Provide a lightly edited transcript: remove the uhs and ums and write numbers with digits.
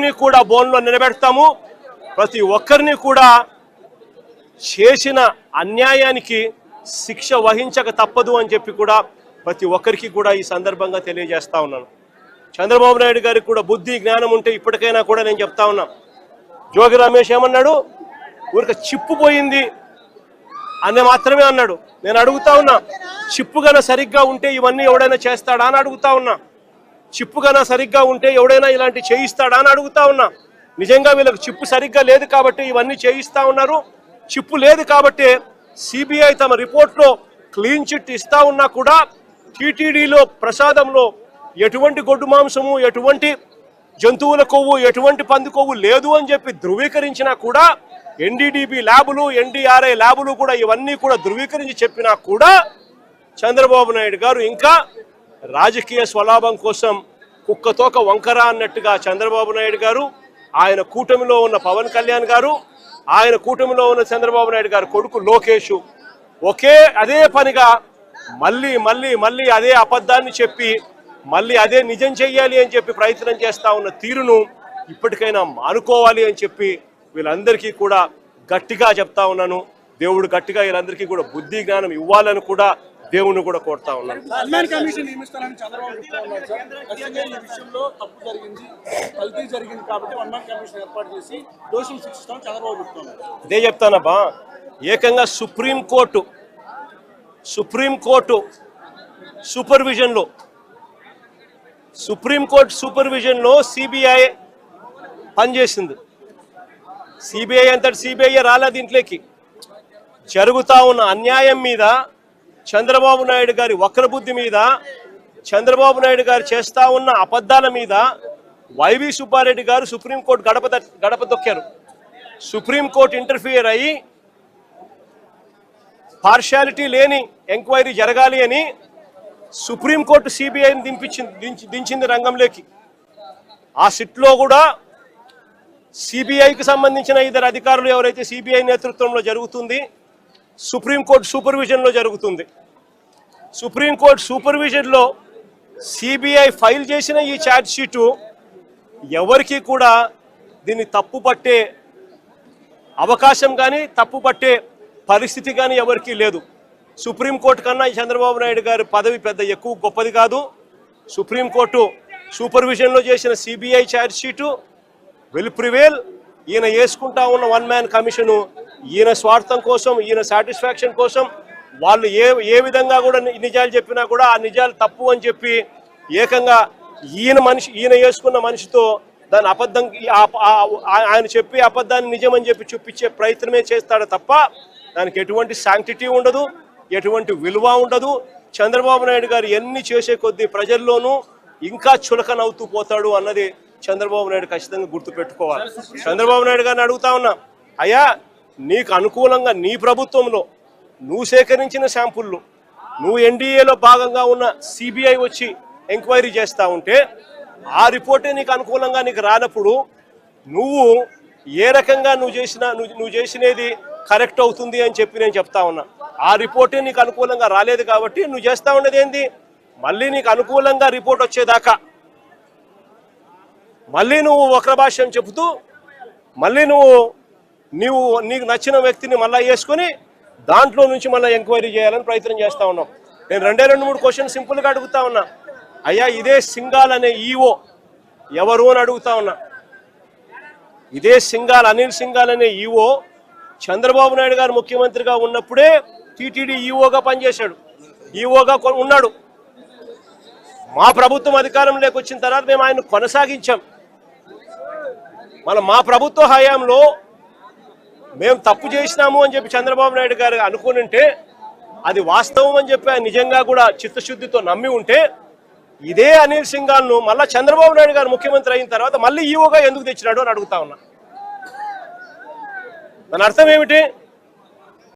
ఒక్కరిని కూడా బోన్లో నిలబెడతాము. ప్రతి ఒక్కరిని కూడా చేసిన అన్యాయానికి శిక్ష వహించక తప్పదు అని చెప్పి కూడా ప్రతి ఒక్కరికి కూడా ఈ సందర్భంగా తెలియజేస్తా ఉన్నాను. చంద్రబాబు నాయుడు గారికి కూడా బుద్ధి జ్ఞానం ఉంటే ఇప్పటికైనా కూడా నేను చెప్తా ఉన్నా. జోగి రమేష్ ఏమన్నాడు? ఊరిక చిప్పు పోయింది అని మాత్రమే అన్నాడు. నేను అడుగుతా ఉన్నా, చిప్పు గన సరిగ్గా ఉంటే ఇవన్నీ ఎవడైనా చేస్తాడా అని అడుగుతా ఉన్నా. చిప్పు గన సరిగ్గా ఉంటే ఎవడైనా ఇలాంటి చేయిస్తాడా అని అడుగుతా ఉన్నా. నిజంగా వీళ్ళకి చిప్పు సరిగ్గా లేదు కాబట్టి ఇవన్నీ చేయిస్తా ఉన్నారు. చిప్పు లేదు కాబట్టి సిబిఐ తమ రిపోర్ట్లో క్లీన్ చిట్ ఇస్తా ఉన్నా కూడా టీటీడీలో ప్రసాదంలో ఎటువంటి గొడ్డు మాంసము, ఎటువంటి జంతువుల కొవ్వు, ఎటువంటి పంది కొవ్వు లేదు అని చెప్పి ధృవీకరించినా కూడా ఎన్డీడీబీ ల్యాబులు, ఎన్డీఆర్ఐ ల్యాబులు కూడా ఇవన్నీ కూడా ధృవీకరించి చెప్పినా కూడా చంద్రబాబు నాయుడు గారు ఇంకా రాజకీయ స్వలాభం కోసం కుక్కతోక వంకర అన్నట్టుగా చంద్రబాబు నాయుడు గారు, ఆయన కూటమిలో ఉన్న పవన్ కళ్యాణ్ గారు, ఆయన కూటమిలో ఉన్న చంద్రబాబు నాయుడు గారు కొడుకు లోకేష్ అదే పనిగా మళ్ళీ మళ్ళీ మళ్ళీ అదే అబద్ధాన్ని చెప్పి మళ్ళీ అదే నిజం చెయ్యాలి అని చెప్పి ప్రయత్నం చేస్తా ఉన్న తీరును ఇప్పటికైనా మానుకోవాలి అని చెప్పి వీళ్ళందరికీ కూడా గట్టిగా చెప్తా ఉన్నాను. దేవుడు గట్టిగా వీళ్ళందరికీ కూడా బుద్ధి జ్ఞానం ఇవ్వాలని కూడా దేవుని కూడా కోరుతా ఉన్నాను. ఇదే చెప్తానబ్బా. ఏకంగా సుప్రీంకోర్టు సూపర్విజన్లో సిబిఐ పనిచేసింది. సిబిఐ అంతటి సిబిఐ రాలేదు దీంట్లోకి. జరుగుతా ఉన్న అన్యాయం మీద, చంద్రబాబు నాయుడు గారి వక్రబుద్ధి మీద, చంద్రబాబు నాయుడు గారు చేస్తా ఉన్న అబద్ధాల మీద వైవి సుబ్బారెడ్డి గారు సుప్రీంకోర్టు గడప దొక్కారు. సుప్రీంకోర్టు ఇంటర్ఫియర్ అయ్యి పార్షాలిటీ లేని ఎంక్వైరీ జరగాలి అని సుప్రీంకోర్టు సిబిఐని దించింది రంగంలోకి. ఆ సిట్లో కూడా సిబిఐకి సంబంధించిన ఇద్దరు అధికారులు ఎవరైతే సిబిఐ నేతృత్వంలో జరుగుతుంది, సుప్రీంకోర్టు సూపర్విజన్లో జరుగుతుంది. సుప్రీంకోర్టు సూపర్విజన్లో సిబిఐ ఫైల్ చేసిన ఈ ఛార్జ్ షీటు ఎవరికి కూడా దీన్ని తప్పు పట్టే అవకాశం కానీ తప్పు పట్టే పరిస్థితి కానీ ఎవరికీ లేదు. సుప్రీంకోర్టు కన్నా ఈ చంద్రబాబు నాయుడు గారి పదవి పెద్ద ఎక్కువ గొప్పది కాదు. సుప్రీంకోర్టు సూపర్విజన్లో చేసిన CBI charge sheet will prevail. ఈయన వేసుకుంటా ఉన్న వన్ మ్యాన్ కమిషను ఈయన స్వార్థం కోసం, ఈయన సాటిస్ఫాక్షన్ కోసం వాళ్ళు ఏ విధంగా కూడా నిజాలు చెప్పినా కూడా ఆ నిజాలు తప్పు అని చెప్పి ఏకంగా ఈయన వేసుకున్న మనిషితో దాని అబద్ధం, ఆయన చెప్పి అబద్ధాన్ని నిజమని చెప్పి చూపించే ప్రయత్నమే చేస్తాడు తప్ప దానికి ఎటువంటి శాంక్టిటీ ఉండదు, ఎటువంటి విలువ ఉండదు. చంద్రబాబు నాయుడు గారు ఎన్ని చేసే కొద్దీ ప్రజల్లోనూ ఇంకా చులకనవుతూ పోతాడు అన్నది చంద్రబాబు నాయుడు ఖచ్చితంగా గుర్తుపెట్టుకోవాలి. చంద్రబాబు నాయుడు గారిని అడుగుతా ఉన్నా, అయ్యా నీకు అనుకూలంగా నీ ప్రభుత్వంలో నువ్వు సేకరించిన శాంపుళ్ళు, నువ్వు ఎన్డీఏలో భాగంగా ఉన్న సిబిఐ వచ్చి ఎంక్వైరీ చేస్తూ ఉంటే ఆ రిపోర్టే నీకు అనుకూలంగా నీకు రానప్పుడు నువ్వు ఏ రకంగా నువ్వు చేసినది కరెక్ట్ అవుతుంది అని చెప్పి నేను చెప్తా ఉన్నా. ఆ రిపోర్టే నీకు అనుకూలంగా రాలేదు కాబట్టి నువ్వు చేస్తా ఉన్నది ఏంది? మళ్ళీ నీకు అనుకూలంగా రిపోర్ట్ వచ్చేదాకా మళ్ళీ నువ్వు వక్ర భాష్యం చెబుతూ మళ్ళీ నీకు నచ్చిన వ్యక్తిని మళ్ళీ వేసుకొని దాంట్లో నుంచి మళ్ళీ ఎంక్వైరీ చేయాలని ప్రయత్నం చేస్తా ఉన్నాం. నేను 2-3 క్వశ్చన్ సింపుల్గా అడుగుతా ఉన్నా. అయ్యా ఇదే సింఘాల్ అనే ఈఓ ఎవరు అని అడుగుతా ఉన్నా. ఇదే అనిల్ సింఘాల్ అనే ఈఓ చంద్రబాబు నాయుడు గారు ముఖ్యమంత్రిగా ఉన్నప్పుడే టీటీడీ ఈఓగా పనిచేశాడు, ఈఓగా ఉన్నాడు. మా ప్రభుత్వం అధికారంలోకి వచ్చిన తర్వాత మేము ఆయన కొనసాగించాం. మా ప్రభుత్వ హయాంలో మేము తప్పు చేసినాము అని చెప్పి చంద్రబాబు నాయుడు గారు అనుకుని అది వాస్తవం అని చెప్పి ఆయన నిజంగా కూడా చిత్తశుద్ధితో నమ్మి ఉంటే ఇదే అనిల్ సింఘాల్ను మళ్ళీ చంద్రబాబు నాయుడు గారు ముఖ్యమంత్రి అయిన తర్వాత మళ్ళీ ఈఓగా ఎందుకు తెచ్చినాడు అని అడుగుతా ఉన్నా. దాని అర్థం ఏమిటి?